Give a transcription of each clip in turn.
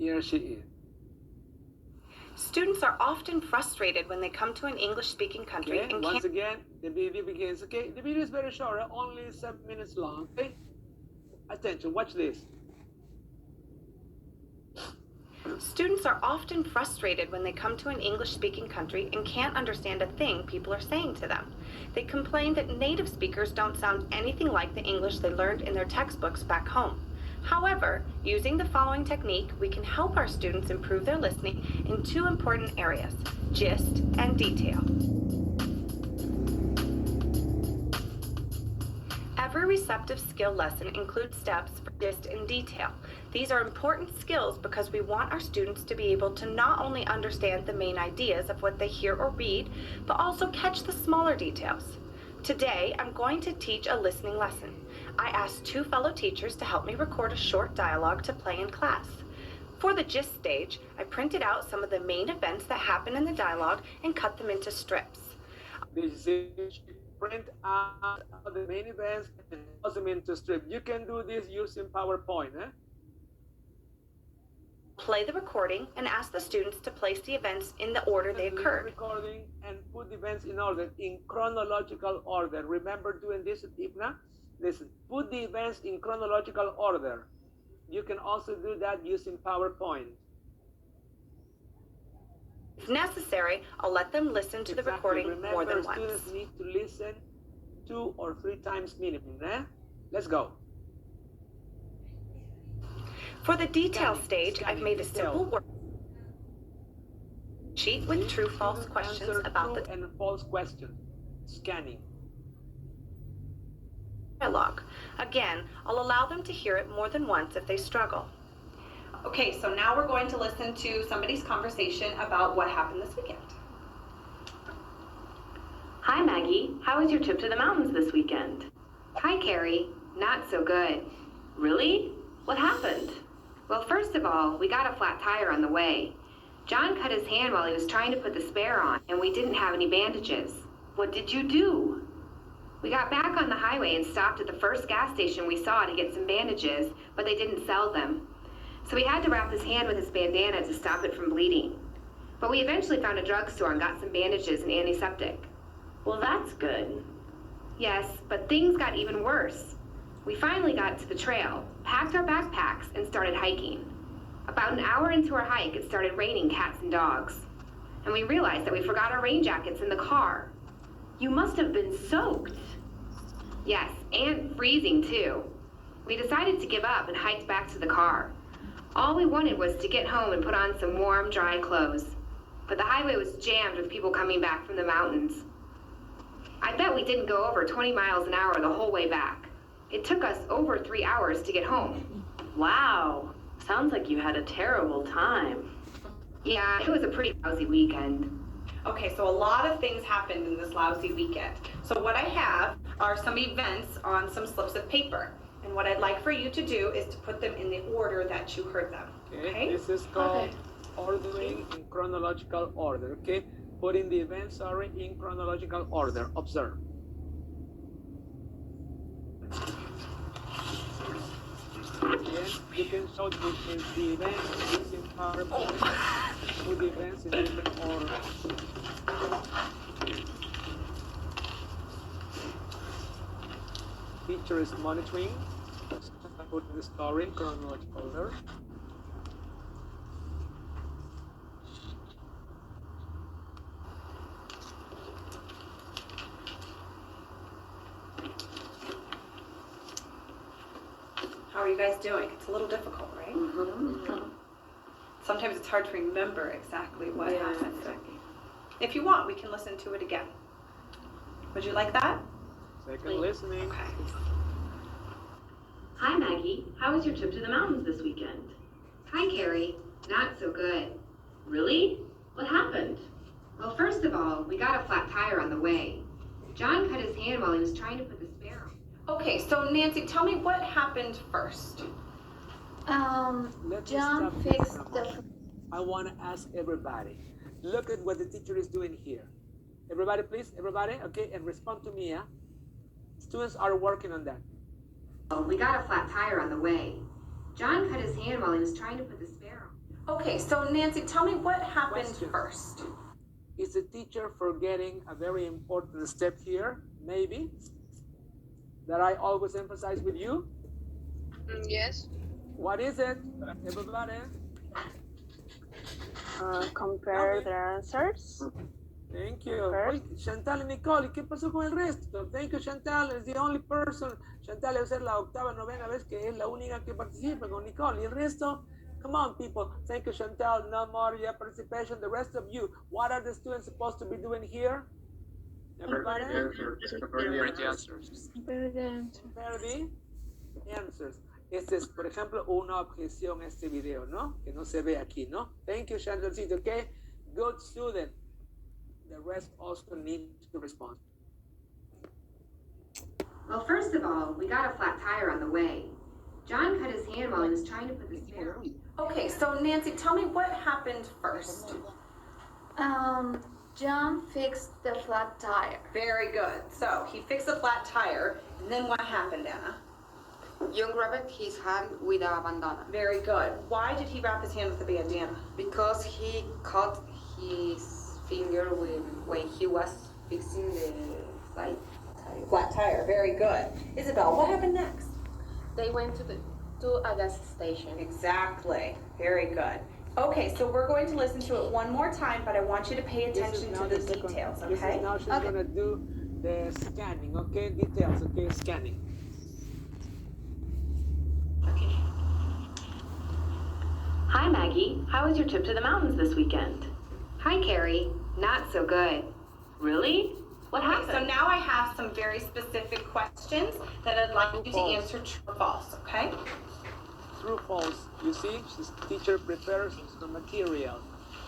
Here she is. Students are often frustrated when they come to an English-speaking country Okay, and once can't... again, the video begins. Okay, the video is very short, only 7 minutes long. Okay, attention, watch this. Students are often frustrated when they come to an English-speaking country and can't understand a thing people are saying to them. They complain that native speakers don't sound anything like the English they learned in their textbooks back home. However, using the following technique, we can help our students improve their listening in two important areas: gist and detail. Every receptive skill lesson includes steps for gist and detail. These are important skills because we want our students to be able to not only understand the main ideas of what they hear or read, but also catch the smaller details. Today, I'm going to teach a listening lesson. I asked two fellow teachers to help me record a short dialogue to play in class. For the gist stage, I printed out some of the main events that happen in the dialogue and cut them into strips. This is print out the main events and toss them into strip. You can do this using PowerPoint. Play the recording and ask the students to place the events in the order they occurred. Recording and put the events in order, in chronological order. Remember doing this, Ibna? Listen, put the events in chronological order. You can also do that using PowerPoint. If necessary, I'll let them listen to the recording more than once. Students need to listen 2 or 3 times minimum. Let's go. For the detail stage, I've made a simple worksheet with true-false questions about the and false questions. Scanning. Dialogue. Again, I'll allow them to hear it more than once if they struggle. Okay, so now we're going to listen to somebody's conversation about what happened this weekend. Hi, Maggie. How was your trip to the mountains this weekend? Hi, Carrie. Not so good. Really? What happened? Well, first of all, we got a flat tire on the way. John cut his hand while he was trying to put the spare on, and we didn't have any bandages. What did you do? We got back on the highway and stopped at the first gas station we saw to get some bandages, but they didn't sell them. So we had to wrap his hand with his bandana to stop it from bleeding. But we eventually found a drugstore and got some bandages and antiseptic. Well, that's good. Yes, but things got even worse. We finally got to the trail, packed our backpacks, and started hiking. About an hour into our hike, it started raining cats and dogs. And we realized that we forgot our rain jackets in the car. You must have been soaked. Yes, and freezing too. We decided to give up and hiked back to the car. All we wanted was to get home and put on some warm, dry clothes. But the highway was jammed with people coming back from the mountains. I bet we didn't go over 20 miles an hour the whole way back. It took us over 3 hours to get home. Wow. Sounds like you had a terrible time. Yeah, it was a pretty lousy weekend. Okay, so a lot of things happened in this lousy weekend. So what I have are some events on some slips of paper. And what I'd like for you to do is to put them in the order that you heard them. Okay? This is called ordering in chronological order. Okay? Putting the events in chronological order. Observe. Again, you can show the events using PowerPoint. Put the events in different order. Teacher is monitoring. Put the story in chronological order. How are you guys doing? It's a little difficult, right? Mm-hmm. Sometimes it's hard to remember exactly what happened. Exactly. If you want, we can listen to it again. Would you like that? Second listening. Okay. Hi, Maggie. How was your trip to the mountains this weekend? Hi, Carrie. Not so good. Really? What happened? Well, first of all, we got a flat tire on the way. John cut his hand while he was trying to put the spare on. Okay, so Nancy, tell me what happened first. John fixed the... I want to ask everybody. Look at what the teacher is doing here. Everybody, please, everybody, okay, and respond to me, yeah? Students are working on that. We got a flat tire on the way. John cut his hand while he was trying to put the spare on. Okay, so Nancy, tell me what happened Questions. first. Is the teacher forgetting a very important step here? Maybe that I always emphasize with you. Yes. What is it, everybody? Compare the answers. Thank you. First. Oye, Chantal y Nicole, ¿y qué pasó con el resto? Thank you, Chantal. Is the only person. Chantal debe ser la octava, novena vez que es la única que participa con Nicole. ¿Y el resto? Come on, people. Thank you, Chantal. No more your participation. The rest of you, what are the students supposed to be doing here? Everybody? Compare the answers. Compare the answers. Este es, por ejemplo, una objeción a este video, ¿no? Que no se ve aquí, ¿no? Thank you, Chantalcito, okay? Good student. The rest also need to respond. Well, first of all, we got a flat tire on the way. John cut his hand while he was trying to put the spare. Okay, so Nancy, tell me what happened first. John fixed the flat tire. Very good. So he fixed a flat tire, and then what happened, Anna? John grabbed his hand with a bandana Very good. Why did he wrap his hand with a bandana? because he cut his finger when he was fixing the flat tire. Flat tire. Very good. Isabel, what happened next? They went to a gas station. Exactly. Very good. Okay, so we're going to listen to it one more time, but I want you to pay This is attention now to the the second- details, This okay? is now she's gonna do the scanning, okay? Details, okay? Scanning. Hi, Maggie. How was your trip to the mountains this weekend? Hi, Carrie. Not so good. Really? What Okay, happened? so now I have some very specific questions that I'd like you to False. answer true or false, okay? True, false. You see, this teacher prepares the material.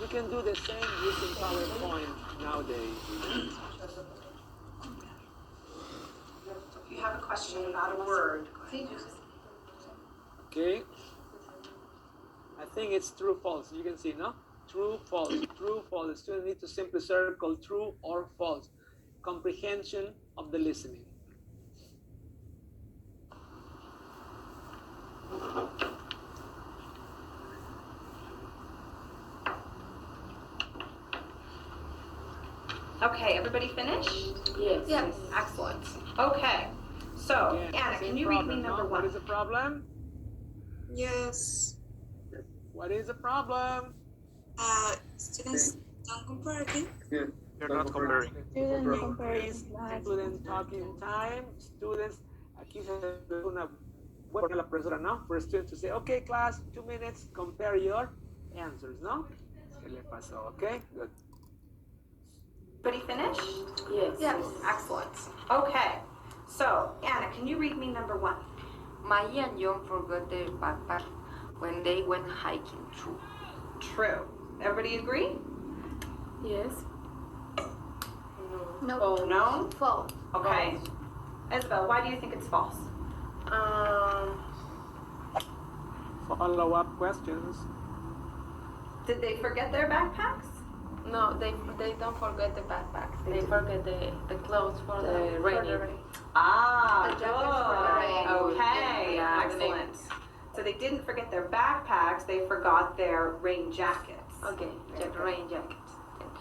You can do the same using PowerPoint nowadays. If you have a question about a word. Okay? I think it's true, false. You can see, no? True, false. True, false. The student need to simply circle true or false. Comprehension of the listening. Okay, everybody finished? Yes. Yes. Excellent. Okay, so Again, Anna, same can you read me problem, no? number What one? is the problem? Yes. What is the problem? Students don't compare it. You're not comparing. Students compare Please, student talking time. Students, aquí se ve una buena la profesora, ¿no? For a student to say, okay, class, 2 minutes, compare your answers, ¿no? ¿Qué le pasó? Okay, good. Everybody finished? Yes. Yes. Excellent. Okay, so Anna, can you read me number one? Maggie and John forgot their backpack when they went hiking. True. True. Everybody agree? Yes. No. No? False. Okay. Isabel, why do you think it's false? Follow-up questions. Did they forget their backpacks? No, they don't forget the backpacks. They forget the clothes for the rainy. Ah, The jackets for the rain. good. Okay, Yeah, excellent. So they didn't forget their backpacks, they forgot their rain jackets. Okay, rain jackets. Thank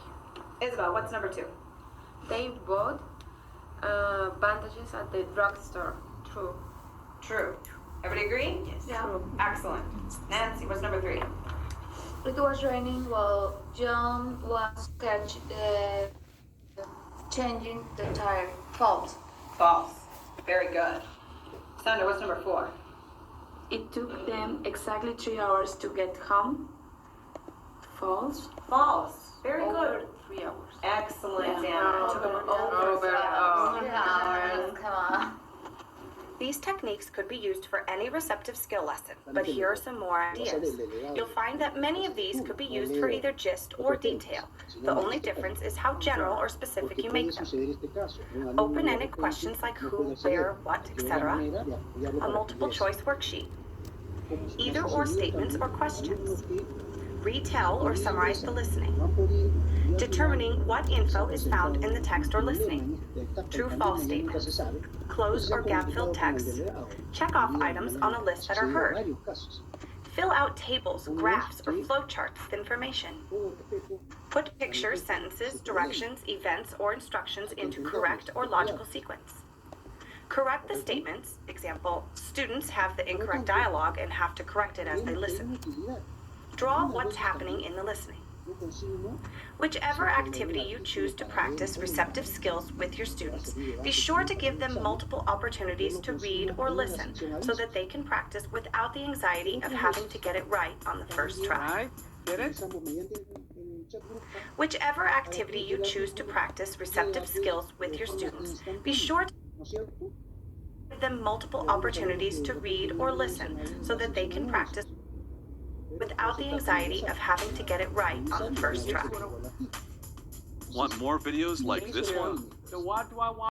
you. Isabel, what's number two? They bought bandages at the drugstore. True. True. Everybody agree? Yes. Yeah. Excellent. Nancy, what's number three? It was raining while John was changing the tire. False. False. Very good. Sandra, what's number four? It took them exactly 3 hours to get home. False. False. Very Over good. 3 hours. Excellent, Yeah. Anna. It took them over 3 hours. Yeah, come on. These techniques could be used for any receptive skill lesson, but here are some more ideas. You'll find that many of these could be used for either gist or detail. The only difference is how general or specific you make them. Open-ended questions like who, where, what, etc. A multiple-choice worksheet. Either-or statements or questions. Retell or summarize the listening. Determining what info is found in the text or listening. True-false statements. Close or gap-filled text. Check off items on a list that are heard. Fill out tables, graphs, or flowcharts with information. Put pictures, sentences, directions, events, or instructions into correct or logical sequence. Correct the statements. Example, students have the incorrect dialogue and have to correct it as they listen. Draw what's happening in the listening. Whichever activity you choose to practice receptive skills with your students, be sure to give them multiple opportunities to read or listen so that they can practice without the anxiety of having to get it right on the first try. Right? Get it? Whichever activity you choose to practice receptive skills with your students, be sure to give them multiple opportunities to read or listen so that they can practice without the anxiety of having to get it right on the first try. Want more videos like this one? So what do I want?